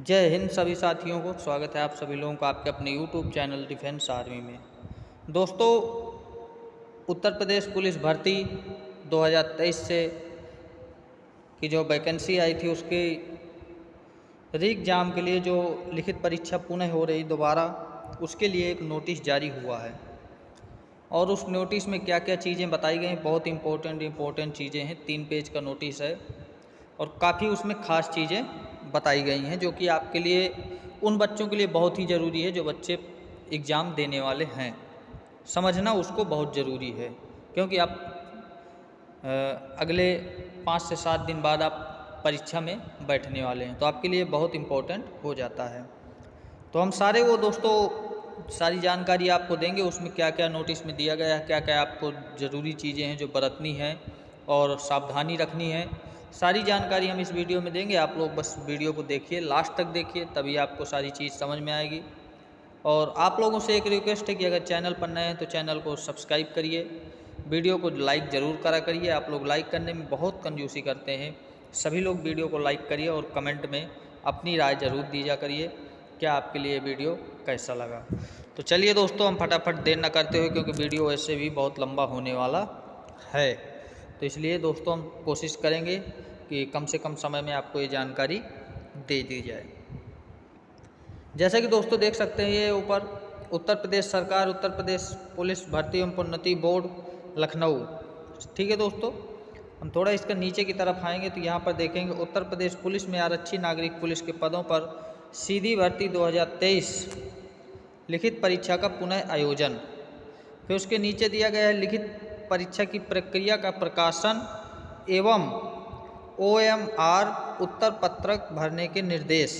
जय हिंद सभी साथियों को। स्वागत है आप सभी लोगों का आपके अपने यूट्यूब चैनल डिफेंस आर्मी में। दोस्तों, उत्तर प्रदेश पुलिस भर्ती 2023 से की जो वैकेंसी आई थी उसकी री एग्ज़ाम के लिए जो लिखित परीक्षा पुनः हो रही दोबारा, उसके लिए एक नोटिस जारी हुआ है। और उस नोटिस में क्या क्या चीज़ें बताई गई हैं, बहुत इम्पोर्टेंट चीज़ें हैं। 3 पेज का नोटिस है और काफ़ी उसमें ख़ास चीज़ें बताई गई हैं जो कि आपके लिए, उन बच्चों के लिए बहुत ही ज़रूरी है जो बच्चे एग्ज़ाम देने वाले हैं। समझना उसको बहुत ज़रूरी है, क्योंकि आप अगले 5 से 7 दिन बाद आप परीक्षा में बैठने वाले हैं, तो आपके लिए बहुत इम्पोर्टेंट हो जाता है। तो हम सारे वो दोस्तों सारी जानकारी आपको देंगे, उसमें क्या क्या नोटिस में दिया गया है, क्या क्या आपको ज़रूरी चीज़ें हैं जो बरतनी हैं और सावधानी रखनी है। सारी जानकारी हम इस वीडियो में देंगे। आप लोग बस वीडियो को देखिए, लास्ट तक देखिए, तभी आपको सारी चीज़ समझ में आएगी। और आप लोगों से एक रिक्वेस्ट है कि अगर चैनल पर नए हैं तो चैनल को सब्सक्राइब करिए, वीडियो को लाइक ज़रूर करा करिए। आप लोग लाइक करने में बहुत कंजूसी करते हैं। सभी लोग वीडियो को लाइक करिए और कमेंट में अपनी राय ज़रूर दीजा करिए, क्या आपके लिए वीडियो कैसा लगा। तो चलिए दोस्तों, हम फटाफट देर न करते हुए, क्योंकि वीडियो वैसे भी बहुत लंबा होने वाला है, तो इसलिए दोस्तों हम कोशिश करेंगे कि कम से कम समय में आपको ये जानकारी दे दी जाए। जैसा कि दोस्तों देख सकते हैं ये ऊपर, उत्तर प्रदेश सरकार, उत्तर प्रदेश पुलिस भर्ती एवं प्रोन्नति बोर्ड लखनऊ। ठीक है दोस्तों, हम थोड़ा इसका नीचे की तरफ आएंगे तो यहाँ पर देखेंगे उत्तर प्रदेश पुलिस में आरक्षी नागरिक पुलिस के पदों पर सीधी भर्ती 2023 लिखित परीक्षा का पुनः आयोजन। फिर उसके नीचे दिया गया है लिखित परीक्षा की प्रक्रिया का प्रकाशन एवं OMR उत्तर पत्रक भरने के निर्देश।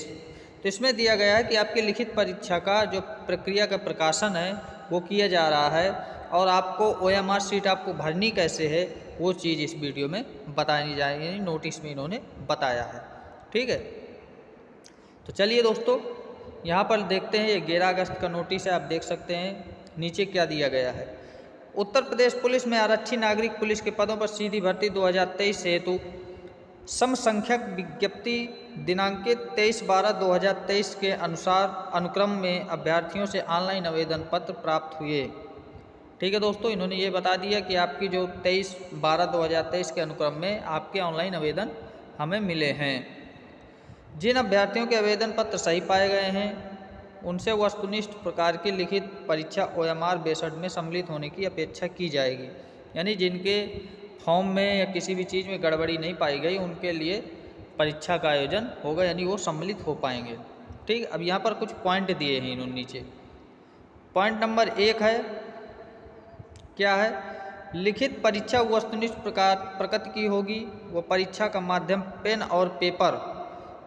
तो इसमें दिया गया है कि आपकी लिखित परीक्षा का जो प्रक्रिया का प्रकाशन है वो किया जा रहा है, और आपको OMR सीट आपको भरनी कैसे है वो चीज़ इस वीडियो में बताई जाएगी, नोटिस में इन्होंने बताया है। ठीक है, तो चलिए दोस्तों यहाँ पर देखते हैं। ये 11 अगस्त का नोटिस है, आप देख सकते हैं नीचे क्या दिया गया है। उत्तर प्रदेश पुलिस में आरक्षी नागरिक पुलिस के पदों पर सीधी भर्ती 2023 हेतु समसंख्यक विज्ञप्ति दिनांकित 23/12/2023 के अनुसार अनुक्रम में अभ्यर्थियों से ऑनलाइन आवेदन पत्र प्राप्त हुए। ठीक है दोस्तों, इन्होंने ये बता दिया कि आपकी जो 23/12/2023 के अनुक्रम में आपके ऑनलाइन आवेदन हमें मिले हैं। जिन अभ्यर्थियों के आवेदन पत्र सही पाए गए हैं उनसे वस्तुनिष्ठ प्रकार की लिखित परीक्षा OMR 62 में सम्मिलित होने की अपेक्षा की जाएगी। यानी जिनके फॉर्म में या किसी भी चीज़ में गड़बड़ी नहीं पाई गई उनके लिए परीक्षा का आयोजन होगा, यानी वो सम्मिलित हो पाएंगे। ठीक, अब यहाँ पर कुछ पॉइंट दिए हैं इन्होंने नीचे। पॉइंट नंबर 1 है, क्या है, लिखित परीक्षा वस्तुनिष्ठ प्रकृति की होगी। वो परीक्षा का माध्यम पेन और पेपर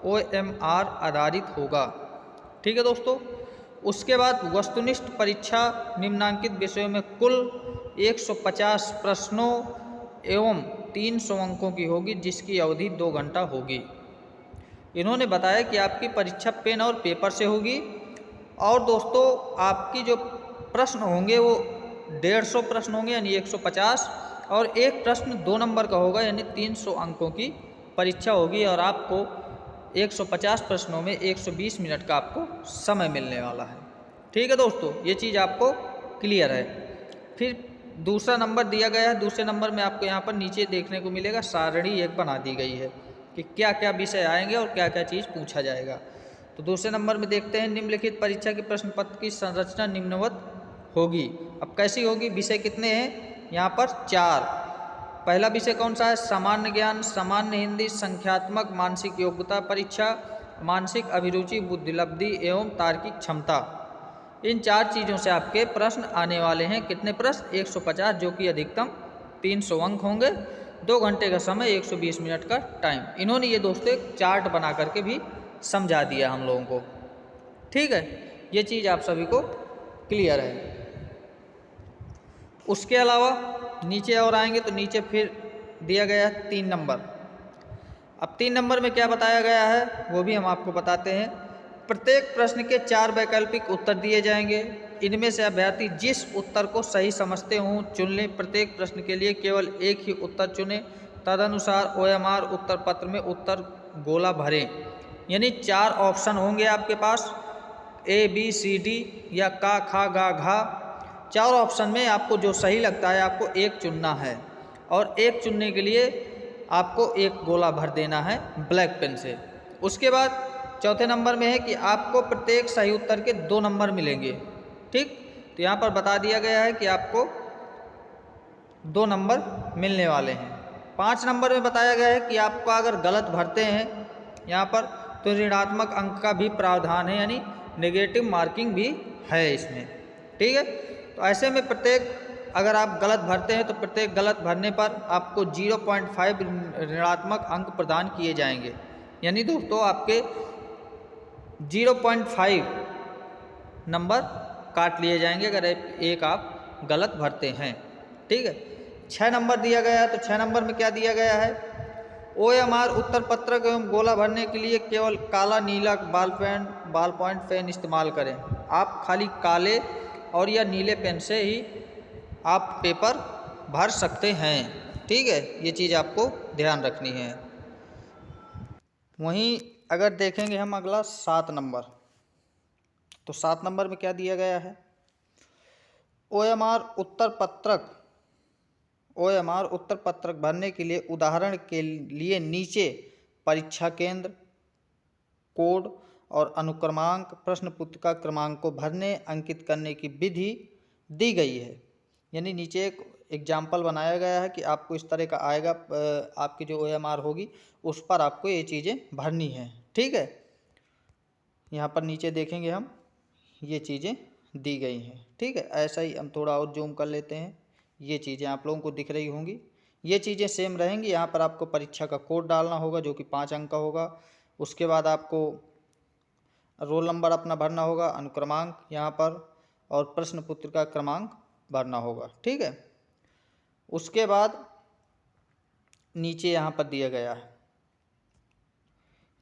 OMR आधारित होगा। ठीक है दोस्तों, उसके बाद वस्तुनिष्ठ परीक्षा निम्नांकित विषयों में कुल 150 प्रश्नों एवं 300 अंकों की होगी, जिसकी अवधि 2 घंटा होगी। इन्होंने बताया कि आपकी परीक्षा पेन और पेपर से होगी, और दोस्तों आपकी जो प्रश्न होंगे वो 150 प्रश्न होंगे, यानी 150, और एक प्रश्न 2 नंबर का होगा, यानी 300 अंकों की परीक्षा होगी। और आपको 150 प्रश्नों में 120 मिनट का आपको समय मिलने वाला है। ठीक है दोस्तों, ये चीज़ आपको क्लियर है। फिर दूसरा नंबर दिया गया है। दूसरे नंबर में आपको यहाँ पर नीचे देखने को मिलेगा सारणी एक बना दी गई है कि क्या क्या विषय आएंगे और क्या क्या चीज़ पूछा जाएगा। तो दूसरे नंबर में देखते हैं, निम्नलिखित परीक्षा के प्रश्न पत्र की संरचना निम्नवत होगी। अब कैसी होगी, विषय कितने हैं यहाँ पर, 4। पहला विषय कौन सा है, सामान्य ज्ञान, सामान्य हिंदी, संख्यात्मक, मानसिक योग्यता परीक्षा, मानसिक अभिरुचि, बुद्धिलब्धि एवं तार्किक क्षमता। इन 4 चीज़ों से आपके प्रश्न आने वाले हैं। कितने प्रश्न, 150, जो कि अधिकतम 300 अंक होंगे, 2 घंटे का समय, 120 मिनट का टाइम। इन्होंने ये दोस्तों एक चार्ट बना करके भी समझा दिया हम लोगों को। ठीक है, ये चीज़ आप सभी को क्लियर है। उसके अलावा नीचे और आएंगे तो नीचे फिर दिया गया है 3 नंबर। अब 3 नंबर में क्या बताया गया है वो भी हम आपको बताते हैं। प्रत्येक प्रश्न के 4 वैकल्पिक उत्तर दिए जाएंगे। इनमें से अभ्यर्थी जिस उत्तर को सही समझते हों चुन लें। प्रत्येक प्रश्न के लिए केवल एक ही उत्तर चुनें। तदनुसार OMR उत्तर पत्र में उत्तर गोला भरें। यानी 4 ऑप्शन होंगे आपके पास, ए बी सी डी या का खा गा घा। 4 ऑप्शन में आपको जो सही लगता है आपको एक चुनना है, और एक चुनने के लिए आपको एक गोला भर देना है ब्लैक पेन से। उसके बाद चौथे नंबर में है कि आपको प्रत्येक सही उत्तर के 2 नंबर मिलेंगे। ठीक, तो यहाँ पर बता दिया गया है कि आपको 2 नंबर मिलने वाले हैं। 5 नंबर में बताया गया है कि आपको अगर गलत भरते हैं यहाँ पर तो ऋणात्मक अंक का भी प्रावधान है, यानी नेगेटिव मार्किंग भी है इसमें। ठीक है, तो ऐसे में प्रत्येक अगर आप गलत भरते हैं तो प्रत्येक गलत भरने पर आपको 0.5 ऋणात्मक अंक प्रदान किए जाएंगे। यानी दोस्तों आपके 0.5 नंबर काट लिए जाएंगे अगर एक आप गलत भरते हैं। ठीक है, 6 नंबर दिया गया है, तो 6 नंबर में क्या दिया गया है, OMR उत्तर पत्रक एवं गोला भरने के लिए केवल काला नीला बॉल पॉइंट पेन इस्तेमाल करें। आप खाली काले और या नीले पेन से ही आप पेपर भर सकते हैं। ठीक है, ये चीज़ आपको ध्यान रखनी है। वहीं अगर देखेंगे हम अगला 7 नंबर, तो 7 नंबर में क्या दिया गया है, OMR उत्तर पत्रक भरने के लिए उदाहरण के लिए नीचे परीक्षा केंद्र, कोड और अनुक्रमांक प्रश्न पुस्तिका क्रमांक को भरने अंकित करने की विधि दी गई है। यानी नीचे एक एग्जाम्पल बनाया गया है कि आपको इस तरह का आएगा, आपकी जो OMR होगी उस पर आपको ये चीज़ें भरनी है। ठीक है, यहाँ पर नीचे देखेंगे हम ये चीज़ें दी गई हैं। ठीक है, ऐसा ही हम थोड़ा और जूम कर लेते हैं, ये चीज़ें आप लोगों को दिख रही होंगी, ये चीज़ें सेम रहेंगी। यहाँ पर आपको परीक्षा का कोड डालना होगा जो कि 5 अंक का होगा। उसके बाद आपको रोल नंबर अपना भरना होगा, अनुक्रमांक यहाँ पर, और प्रश्न पुस्तिका क्रमांक भरना होगा। ठीक है, उसके बाद नीचे यहाँ पर दिया गया है,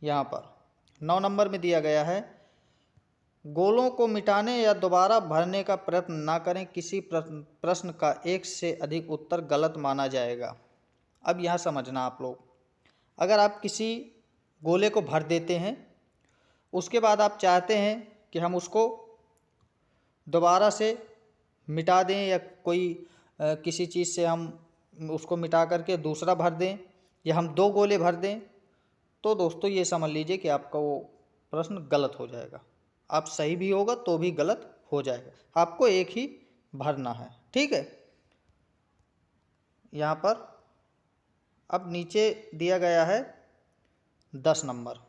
यहाँ पर 9 नंबर में दिया गया है, गोलों को मिटाने या दोबारा भरने का प्रयत्न ना करें, किसी प्रश्न का एक से अधिक उत्तर गलत माना जाएगा। अब यहाँ समझना आप लोग, अगर आप किसी गोले को भर देते हैं, उसके बाद आप चाहते हैं कि हम उसको दोबारा से मिटा दें या कोई किसी चीज़ से हम उसको मिटा करके दूसरा भर दें, या हम 2 गोले भर दें, तो दोस्तों ये समझ लीजिए कि आपका वो प्रश्न गलत हो जाएगा। आप सही भी होगा तो भी गलत हो जाएगा, आपको एक ही भरना है। ठीक है, यहाँ पर अब नीचे दिया गया है 10 नंबर।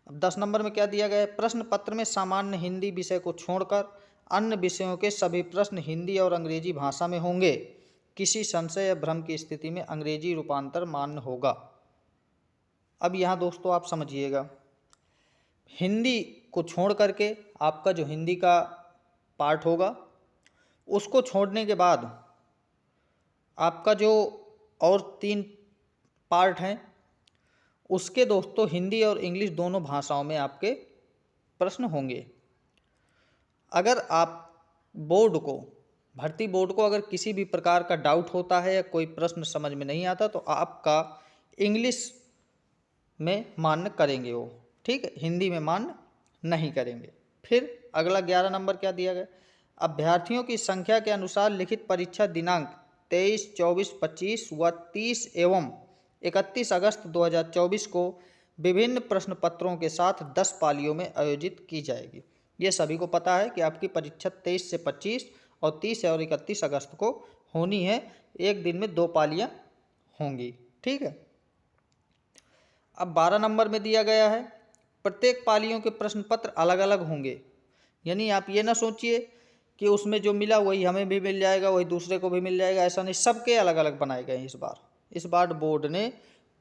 अब 10 नंबर में क्या दिया गया है, प्रश्न पत्र में सामान्य हिंदी विषय को छोड़कर अन्य विषयों के सभी प्रश्न हिंदी और अंग्रेजी भाषा में होंगे। किसी संशय या भ्रम की स्थिति में अंग्रेजी रूपांतर मान्य होगा। अब यहाँ दोस्तों आप समझिएगा, हिंदी को छोड़ करके आपका जो हिंदी का पार्ट होगा उसको छोड़ने के बाद आपका जो और 3 पार्ट हैं उसके दोस्तों हिंदी और इंग्लिश दोनों भाषाओं में आपके प्रश्न होंगे। अगर आप भर्ती बोर्ड को अगर किसी भी प्रकार का डाउट होता है या कोई प्रश्न समझ में नहीं आता तो आपका इंग्लिश में मान्य करेंगे वो। ठीक है, हिंदी में मान्य नहीं करेंगे। फिर अगला 11 नंबर क्या दिया गया, अभ्यर्थियों की संख्या के अनुसार लिखित परीक्षा दिनांक 23, 24, 25 व 30 एवं 31 अगस्त 2024 को विभिन्न प्रश्न पत्रों के साथ 10 पालियों में आयोजित की जाएगी। ये सभी को पता है कि आपकी परीक्षा 23 से 25 और 30 और 31 अगस्त को होनी है। एक दिन में 2 पालियाँ होंगी। ठीक है, अब 12 नंबर में दिया गया है, प्रत्येक पालियों के प्रश्न पत्र अलग अलग होंगे। यानी आप ये ना सोचिए कि उसमें जो मिला वही हमें भी मिल जाएगा, वही दूसरे को भी मिल जाएगा, ऐसा नहीं, सबके अलग अलग बनाए गए हैं। इस बार बोर्ड ने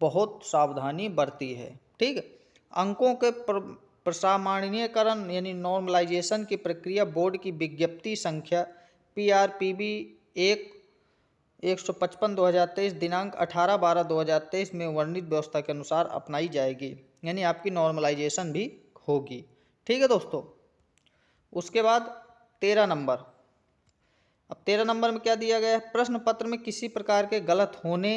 बहुत सावधानी बरती है। ठीक है, अंकों के प्रसामान्यकरण यानी नॉर्मलाइजेशन की प्रक्रिया बोर्ड की विज्ञप्ति संख्या PRPB 155/2023 दिनांक 18/12/2023 में वर्णित व्यवस्था के अनुसार अपनाई जाएगी। यानी आपकी नॉर्मलाइजेशन भी होगी। ठीक है दोस्तों, उसके बाद 13 नंबर। अब 13 नंबर में क्या दिया गया है, प्रश्न पत्र में किसी प्रकार के गलत होने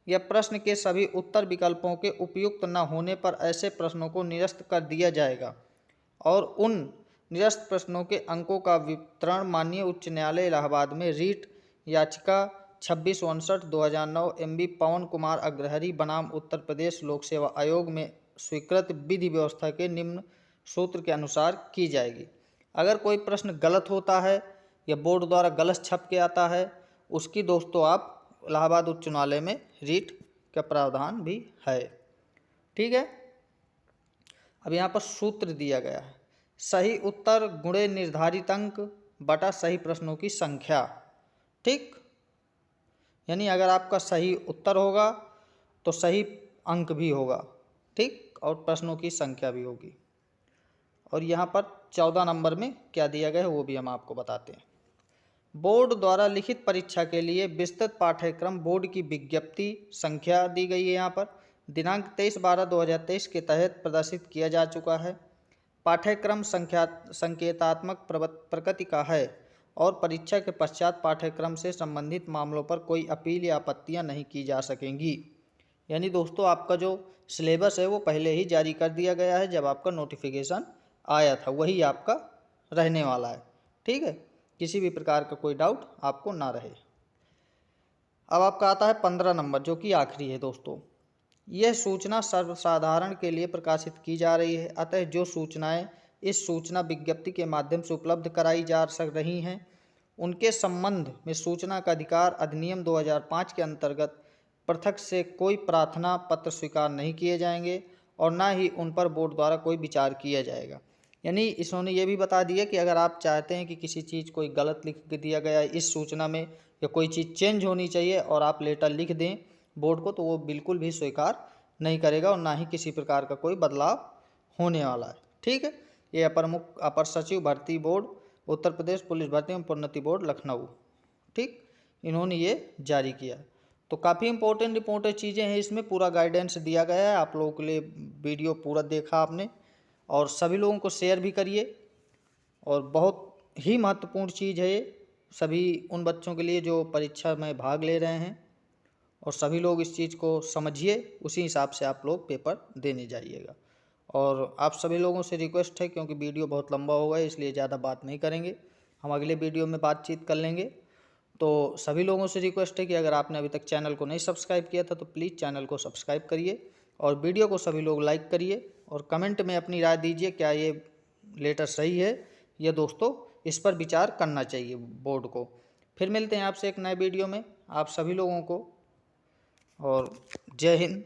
या प्रश्न के सभी उत्तर विकल्पों के उपयुक्त न होने पर ऐसे प्रश्नों को निरस्त कर दिया जाएगा और उन निरस्त प्रश्नों के अंकों का वितरण माननीय उच्च न्यायालय इलाहाबाद में रीट याचिका 2659/2009 MB पवन कुमार अग्रहरि बनाम उत्तर प्रदेश लोक सेवा आयोग में स्वीकृत विधि व्यवस्था के निम्न सूत्र के अनुसार की जाएगी। अगर कोई प्रश्न गलत होता है या बोर्ड द्वारा गलत छप के आता है, उसकी दोस्तों आप इलाहाबाद उच्च न्यायालय में रीट का प्रावधान भी है। ठीक है। अब यहाँ पर सूत्र दिया गया है, सही उत्तर गुणे निर्धारित अंक बटा सही प्रश्नों की संख्या। ठीक, यानी अगर आपका सही उत्तर होगा तो सही अंक भी होगा। ठीक, और प्रश्नों की संख्या भी होगी। और यहाँ पर 14 नंबर में क्या दिया गया है वो भी हम आपको बताते हैं। बोर्ड द्वारा लिखित परीक्षा के लिए विस्तृत पाठ्यक्रम बोर्ड की विज्ञप्ति संख्या दी गई है। यहाँ पर दिनांक 23/12/2023 के तहत प्रदर्शित किया जा चुका है। पाठ्यक्रम संकेतात्मक प्रकृति का है और परीक्षा के पश्चात पाठ्यक्रम से संबंधित मामलों पर कोई अपील या आपत्तियां नहीं की जा सकेंगी। यानी दोस्तों आपका जो सिलेबस है वो पहले ही जारी कर दिया गया है, जब आपका नोटिफिकेशन आया था वही आपका रहने वाला है। ठीक है, किसी भी प्रकार का कोई डाउट आपको ना रहे। अब आपका आता है 15 नंबर, जो कि आखिरी है दोस्तों। यह सूचना सर्वसाधारण के लिए प्रकाशित की जा रही है, अतः जो सूचनाएं इस सूचना विज्ञप्ति के माध्यम से उपलब्ध कराई जा सक रही हैं उनके संबंध में सूचना का अधिकार अधिनियम 2005 के अंतर्गत पृथक से कोई प्रार्थना पत्र स्वीकार नहीं किए जाएंगे और ना ही उन पर बोर्ड द्वारा कोई विचार किया जाएगा। यानी इन्होंने ये भी बता दिया कि अगर आप चाहते हैं कि किसी चीज़ कोई गलत लिख दिया गया है इस सूचना में या कोई चीज़ चेंज होनी चाहिए और आप लेटर लिख दें बोर्ड को, तो वो बिल्कुल भी स्वीकार नहीं करेगा और ना ही किसी प्रकार का कोई बदलाव होने वाला है। ठीक है, ये अपर सचिव भर्ती बोर्ड उत्तर प्रदेश पुलिस भर्ती एवं प्रोन्नति बोर्ड लखनऊ, ठीक, इन्होंने ये जारी किया। तो काफ़ी इंपॉर्टेंट चीज़ें हैं, इसमें पूरा गाइडेंस दिया गया है। आप लोगों के लिए वीडियो पूरा देखा आपने और सभी लोगों को शेयर भी करिए। और बहुत ही महत्वपूर्ण चीज़ है ये सभी उन बच्चों के लिए जो परीक्षा में भाग ले रहे हैं, और सभी लोग इस चीज़ को समझिए, उसी हिसाब से आप लोग पेपर देने जाइएगा। और आप सभी लोगों से रिक्वेस्ट है, क्योंकि वीडियो बहुत लंबा हो गया इसलिए ज़्यादा बात नहीं करेंगे, हम अगले वीडियो में बातचीत कर लेंगे। तो सभी लोगों से रिक्वेस्ट है कि अगर आपने अभी तक चैनल को नहीं सब्सक्राइब किया था तो प्लीज़ चैनल को सब्सक्राइब करिए और वीडियो को सभी लोग लाइक करिए और कमेंट में अपनी राय दीजिए, क्या ये लेटर सही है या दोस्तों इस पर विचार करना चाहिए बोर्ड को। फिर मिलते हैं आपसे एक नए वीडियो में। आप सभी लोगों को और जय हिंद।